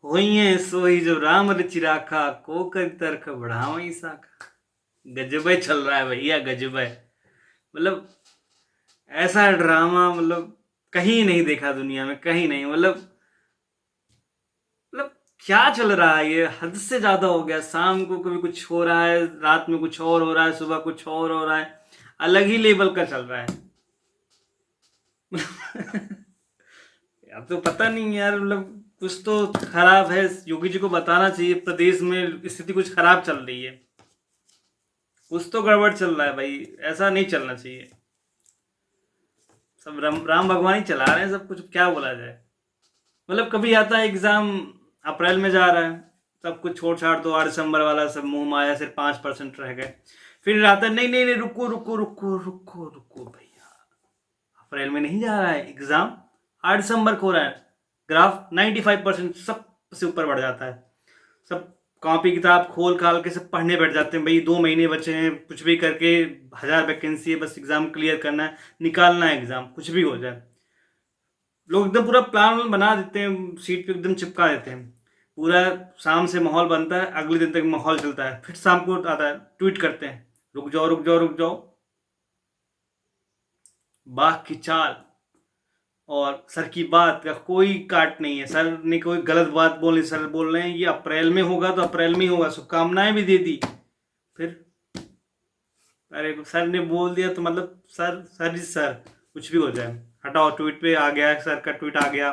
होई है सोई जो राम रचि राखा को कर तर्क बढ़ावई साखा। गजब चल रहा है भैया, गजब। मतलब ऐसा ड्रामा मतलब कहीं नहीं देखा दुनिया में, कहीं नहीं। मतलब क्या चल रहा है, ये हद से ज्यादा हो गया। शाम को कभी कुछ हो रहा है, रात में कुछ और हो रहा है, सुबह कुछ और हो रहा है। अलग ही लेवल का चल रहा है। अब तो पता नहीं यार, मतलब कुछ तो खराब है। योगी जी को बताना चाहिए, प्रदेश में स्थिति कुछ खराब चल रही है। कुछ तो गड़बड़ चल रहा है भाई, ऐसा नहीं चलना चाहिए। सब राम भगवान ही चला रहे हैं सब कुछ, क्या बोला जाए। मतलब कभी आता है एग्जाम, अप्रैल में जा रहा है, सब कुछ छोड़ छाड़ दो, 8 दिसंबर वाला सब मुंह माया, सिर्फ 5% रह गए। फिर आता है, नहीं नहीं नहीं, रुको रुको रुको रुको रुको भैया, अप्रैल में नहीं जा रहा है एग्जाम, 8 दिसंबर को हो रहा है। ग्राफ 95% सब से ऊपर बढ़ जाता है। सब कॉपी किताब खोल खाल के सब पढ़ने बैठ जाते हैं। भाई 2 महीने बचे हैं, कुछ भी करके 1000 वैकेंसी है, बस एग्जाम क्लियर करना है, निकालना है एग्जाम, कुछ भी हो जाए। लोग एकदम पूरा प्लान बना देते हैं, सीट पे एकदम चिपका देते हैं पूरा। शाम से माहौल बनता है, अगले दिन तक माहौल चलता है, फिर शाम को आता है, ट्वीट करते हैं, रुक जाओ रुक जाओ रुक जाओ, बाघ की चाल। और सर की बात का कोई काट नहीं है, सर ने कोई गलत बात बोली, सर बोल रहे हैं ये अप्रैल में होगा तो अप्रैल में ही होगा, शुभकामनाएं भी दे दी। फिर अरे सर ने बोल दिया तो मतलब सर सर जी सर, कुछ भी हो जाए, हटाओ, ट्वीट पे आ गया, सर का ट्वीट आ गया।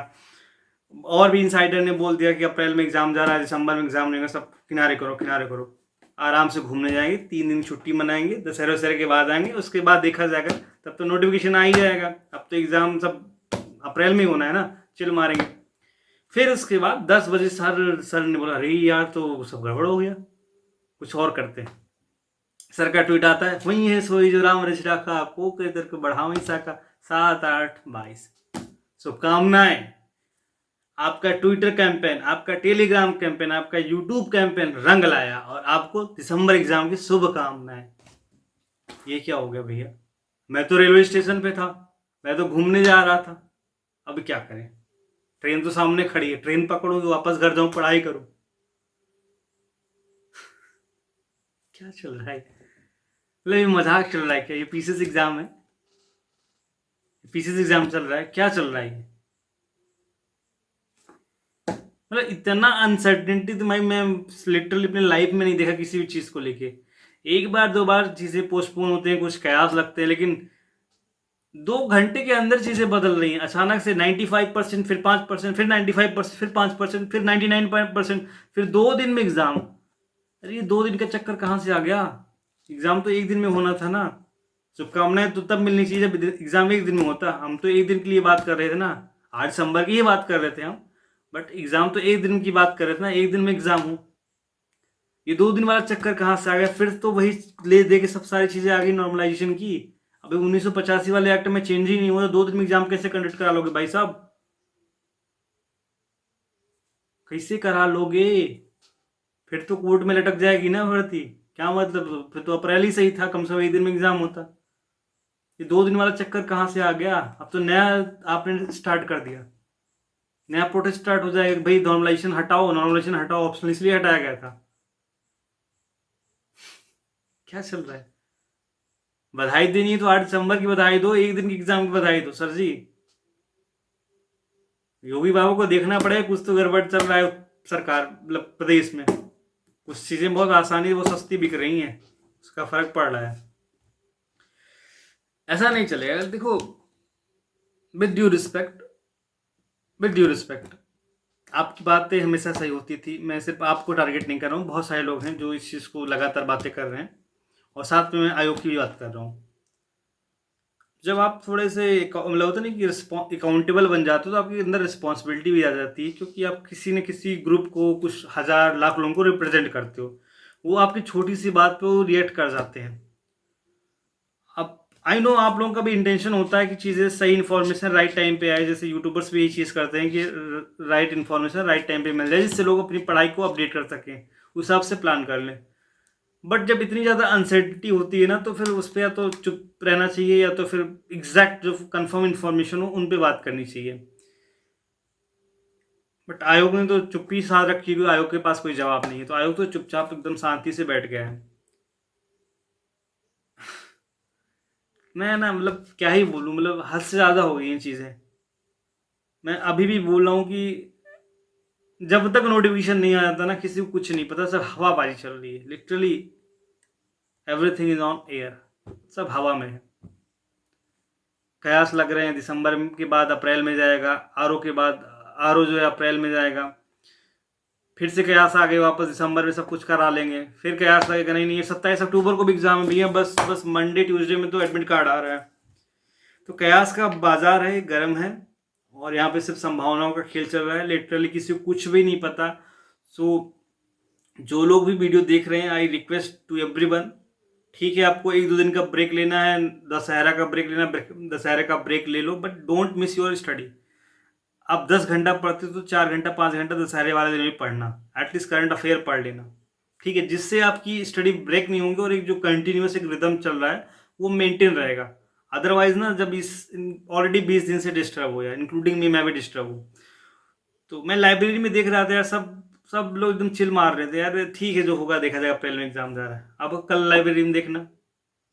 और भी इनसाइडर ने बोल दिया कि अप्रैल में एग्जाम जा रहा है, दिसंबर में एग्जाम नहीं होगा, सब किनारे करो किनारे करो। आराम से घूमने जाएंगे, 3 दिन छुट्टी मनाएंगे, दशहरे वशहरे के बाद आएंगे, उसके बाद देखा जाएगा। तब तो नोटिफिकेशन आ ही जाएगा। अब तो एग्जाम सब अप्रैल में ही होना है ना, चिल मारेंगे। फिर उसके बाद 10 बजे सर ने बोला, अरे यार तो सब गड़बड़ हो गया, कुछ और करते हैं। सर का ट्वीट आता है, वही है सोई जो राम रच राखा को कर करके बढ़ावई साका, 7-8-22। शुभकामनाएं। आपका ट्विटर कैंपेन, आपका टेलीग्राम कैंपेन, आपका यूट्यूब कैंपेन रंग लाया, और आपको दिसंबर एग्जाम की शुभकामनाएं। ये क्या हो गया भैया? मैं तो रेलवे स्टेशन पे था, मैं तो घूमने जा रहा था, अब क्या करें? ट्रेन तो सामने खड़ी है, ट्रेन पकड़ूंगी, वापस घर जाऊं, पढ़ाई करूं। क्या चल रहा है? मतलब ये मजाक चल रहा है क्या? ये पीसीएस एग्जाम है, पीसीएस एग्जाम चल रहा है, क्या चल रहा है ये? मतलब इतना अनसर्टेनिटी तो मैं लिटरली अपने लाइफ में नहीं देखा किसी भी चीज को लेके। एक बार दो बार चीजें पोस्टपोन होते हैं, कुछ कयास लगते हैं, लेकिन 2 घंटे के अंदर चीजें बदल रही हैं अचानक से। 95%, फिर 5%, फिर 95%, फिर 5%, फिर 99%, फिर 2 दिन में एग्जाम। अरे ये 2 दिन का चक्कर कहाँ से आ गया? एग्जाम तो एक दिन में होना था ना। शुभकामनाएं तो तब मिलनी चाहिए जब एग्जाम एक दिन में होता। हम तो एक दिन के लिए बात कर रहे थे ना, 8 दिसंबर की ही बात कर रहे थे हम। बट एग्जाम तो एक दिन की बात कर रहे थे ना, एक दिन में एग्जाम हो। ये 2 दिन वाला चक्कर कहाँ से आ गया? फिर तो वही ले दे के सब सारी चीजें आ गई नॉर्मलाइजेशन की। अभी 1985 वाले एक्ट में चेंज ही नहीं हुआ, तो 2 दिन में एग्जाम कैसे कंडक्ट करा लोगे भाई साहब? कैसे करा लोगे? फिर तो कोर्ट में लटक जाएगी ना भर्ती। क्या मतलब? फिर तो अप्रैल ही सही था, कम से कम एक दिन में एग्जाम होता। ये 2 दिन वाला चक्कर कहाँ से आ गया? अब तो नया आपने स्टार्ट कर दिया, नया प्रोटेस्ट स्टार्ट हो जाएगा, भाई नॉर्मलाइजेशन हटाओ, नॉर्मलाइजेशन हटाओ, ऑप्शन इसलिए हटाया गया था। क्या चल रहा है? बधाई देनी है तो 8 दिसंबर की बधाई दो, एक दिन की एग्जाम की बधाई दो सर जी। योगी बाबू को देखना पड़ेगा, कुछ तो गड़बड़ चल रहा है सरकार मतलब प्रदेश में। कुछ चीजें बहुत आसानी वो सस्ती बिक रही हैं, उसका फर्क पड़ रहा है। ऐसा नहीं चलेगा। देखो, with due respect, with due respect, आपकी बातें हमेशा सही होती थी। मैं सिर्फ आपको टारगेट नहीं कर रहा हूँ, बहुत सारे लोग हैं जो इस चीज़ को लगातार बातें कर रहे हैं। और साथ में मैं आयोग की भी बात कर रहा हूँ। जब आप थोड़े से मतलब होता नहीं कि अकाउंटेबल बन जाते हो, तो आपके अंदर रिस्पॉन्सिबिलिटी भी आ जाती है, क्योंकि आप किसी न किसी ग्रुप को, कुछ हज़ार लाख लोगों को रिप्रेजेंट करते हो। वो आपकी छोटी सी बात पे वो रिएक्ट कर जाते हैं। अब आई नो आप लोगों का भी इंटेंशन होता है कि चीज़ें सही इन्फॉर्मेशन राइट टाइम पे आए, जैसे यूट्यूबर्स भी यही चीज़ करते हैं कि राइट इन्फॉर्मेशन राइट टाइम पे मिल जाए, जिससे लोग अपनी पढ़ाई को अपडेट कर सकें, उस हिसाब से प्लान कर लें। बट जब इतनी ज़्यादा अनसर्टिनिटी होती है ना, तो फिर उस पर या तो चुप रहना चाहिए, या तो फिर एग्जैक्ट जो कंफर्म इन्फॉर्मेशन हो उन पे बात करनी चाहिए। बट आयोग ने तो चुप्पी साध रखी हुई, आयोग के पास कोई जवाब नहीं है, तो आयोग तो चुपचाप एकदम शांति से बैठ गया है। मैं ना मतलब क्या ही बोलूँ, मतलब हद से ज़्यादा हो गई ये चीज़ें। मैं अभी भी बोल रहा हूँ कि जब तक नोटिफिकेशन नहीं आ जाता ना, किसी को कुछ नहीं पता, सब हवाबाजी चल रही है, literally everything is on air, सब हवा में है। कयास लग रहे हैं दिसंबर के बाद अप्रैल में जाएगा, आरओ के बाद आरओ जो है अप्रैल में जाएगा, फिर से कयास आ गए वापस दिसंबर में सब कुछ करा लेंगे, फिर कयास लगेगा नहीं नहीं 27 अक्टूबर को भी एग्जाम है भैया, बस बस मंडे ट्यूसडे में तो एडमिट कार्ड आ रहा है। तो कयास का बाजार है, गर्म है, और यहाँ पे सिर्फ संभावनाओं का खेल चल रहा है, लिटरली किसी को कुछ भी नहीं पता। सो जो लोग भी वीडियो देख रहे हैं, आई रिक्वेस्ट टू एवरीवन, ठीक है आपको 1-2 दिन का ब्रेक लेना है, दशहरा का ब्रेक लेना, दशहरे का ब्रेक ले लो, but don't miss your study. आप 10 घंटा पढ़ते तो 4 घंटा 5 घंटा दशहरे वाले दिन भी पढ़ना, एटलीस्ट करंट अफेयर पढ़ लेना, ठीक है, जिससे आपकी स्टडी ब्रेक नहीं होगी और एक जो कंटिन्यूस एक रिदम चल रहा है वो मेंटेन रहेगा। अदरवाइज ना, जब इस ऑलरेडी 20 दिन से डिस्टर्ब हो, या इंक्लूडिंग मी, मैं भी डिस्टर्ब हूँ। तो मैं लाइब्रेरी में देख रहा था यार, सब सब लोग एकदम चिल मार रहे थे यार, ठीक है जो होगा देखा जाएगा, अप्रैल में एग्जाम जा रहा है। अब कल लाइब्रेरी में देखना,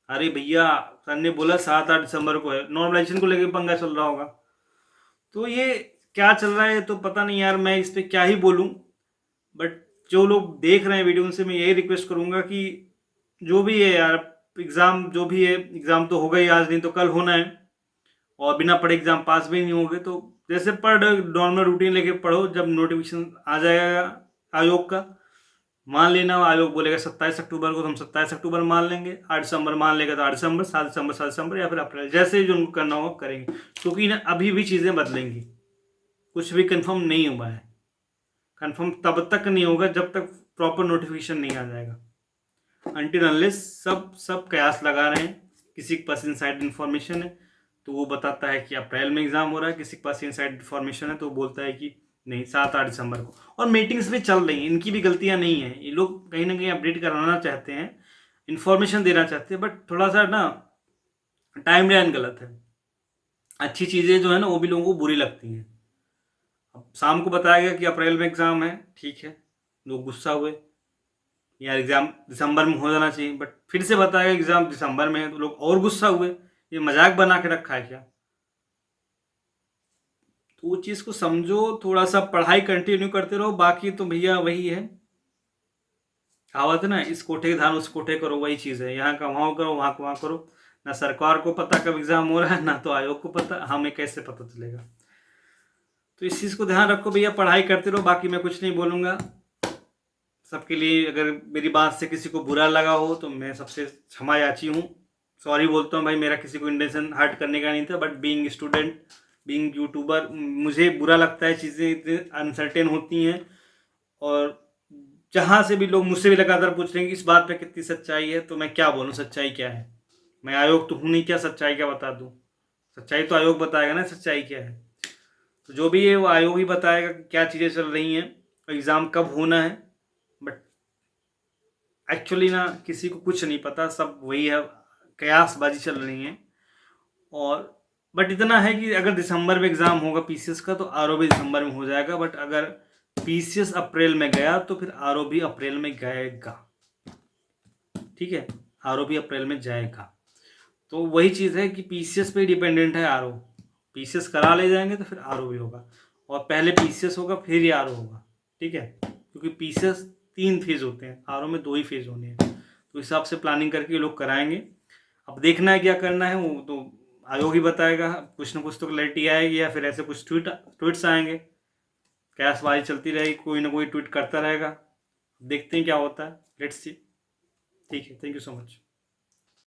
अरे भैया सर ने बोला 7-8 दिसंबर को है, नॉर्मलाइजेशन को लेकर पंगा चल रहा होगा। तो ये क्या चल रहा है तो पता नहीं यार, मैं इस पर क्या ही बोलूँ। बट जो लोग देख रहे हैं वीडियो, उनसे मैं यही रिक्वेस्ट करूँगा कि जो भी है यार, एग्ज़ाम जो भी है, एग्ज़ाम तो होगा ही, आज नहीं तो कल होना है, और बिना पढ़े एग्ज़ाम पास भी नहीं होंगे। तो जैसे पढ़ नॉर्मल रूटीन लेके पढ़ो, जब नोटिफिकेशन आ जाएगा आयोग का, मान लेना आयोग बोलेगा 27 अक्टूबर को, तो हम 27 अक्टूबर मान लेंगे, 8 दिसंबर मान लेगा तो 8 दिसंबर, 7 दिसंबर, या फिर अप्रैल, जैसे जो उनको करना होगा करेंगे, क्योंकि ना अभी भी चीज़ें बदलेंगी, कुछ भी कंफर्म नहीं हुआ है। कंफर्म तब तक नहीं होगा जब तक प्रॉपर नोटिफिकेशन नहीं आ जाएगा। अनटिल अनलेस सब कयास लगा रहे हैं, किसी के पास इनसाइड इन्फॉर्मेशन है तो वो बताता है कि अप्रैल में एग्जाम हो रहा है, किसी के पास इनसाइड इन्फॉर्मेशन है तो वो बोलता है कि नहीं 7-8 दिसंबर को। और मीटिंग्स भी चल रही हैं, इनकी भी गलतियां नहीं है, ये लोग कहीं ना कहीं अपडेट कराना चाहते हैं, इन्फॉर्मेशन देना चाहते हैं, बट थोड़ा सा ना टाइम लाइन गलत है। अच्छी चीज़ें जो है ना वो भी लोगों को बुरी लगती हैं। अब शाम को बताया गया कि अप्रैल में एग्ज़ाम है, ठीक है, लोग गुस्सा हुए, यार एग्ज़ाम दिसंबर में हो जाना चाहिए, बट फिर से बताया गया एग्ज़ाम दिसंबर में है तो लोग और गुस्सा हुए, ये मजाक बना के रखा है क्या। तो वो चीज़ को समझो, थोड़ा सा पढ़ाई कंटिन्यू करते रहो, बाकी तो भैया वही है, कहावत है ना, इस कोठे के धान उस कोठे करो, वही चीज़ है, यहाँ का वहाँ करो, वहाँ का वहाँ करो। ना सरकार को पता कब एग्ज़ाम हो रहा है, ना तो आयोग को पता, हमें कैसे पता चलेगा। तो इस चीज़ को ध्यान रखो भैया, पढ़ाई करते रहो, बाकी मैं कुछ नहीं बोलूँगा। सबके लिए, अगर मेरी बात से किसी को बुरा लगा हो तो मैं सबसे क्षमा याची हूँ, सॉरी बोलता हूँ भाई, मेरा किसी को इंटेंशन हर्ट करने का नहीं था, but being student, being YouTuber, मुझे बुरा लगता है, चीज़ें इतनी अनसर्टेन होती हैं, और जहाँ से भी लोग मुझसे भी लगातार पूछ रहे हैं कि इस बात पे कितनी सच्चाई है, तो मैं क्या बोलूँ, सच्चाई क्या है। मैं आयोग तो हूँ नहीं, क्या सच्चाई क्या बता दूँ, सच्चाई तो आयोग बताएगा ना सच्चाई क्या है। तो जो भी है वो आयोग ही बताएगा कि क्या चीज़ें चल रही हैं, एग्ज़ाम कब होना है। बट एक्चुअली ना किसी को कुछ नहीं पता, सब वही है, कयासबाजी चल रही है। और बट इतना है कि अगर दिसंबर में एग्ज़ाम होगा पीसीएस का, तो आरओ भी दिसंबर में हो जाएगा, बट अगर पीसीएस अप्रैल में गया तो फिर आरओ भी अप्रैल में गएगा, ठीक है, आरओ भी अप्रैल में जाएगा। तो वही चीज़ है कि पीसीएस पे डिपेंडेंट है आरओ, पीसीएस करा ले जाएंगे तो फिर आरओ भी होगा, और पहले पीसीएस होगा फिर ही आरओ होगा, ठीक है, क्योंकि पीसीएस 3 फेज़ होते हैं, आरओ में 2 ही फेज़ होने हैं, तो हिसाब से प्लानिंग करके ये लोग कराएंगे। अब देखना है क्या करना है, वो तो आयोग ही बताएगा, कुछ ना कुछ तो क्लैरिटी आएगी, या फिर ऐसे कुछ ट्वीट्स आएंगे, कैशबाजी चलती रहेगी, कोई ना कोई ट्वीट करता रहेगा, देखते हैं क्या होता है, लेट्स सी। ठीक है, थैंक यू सो मच।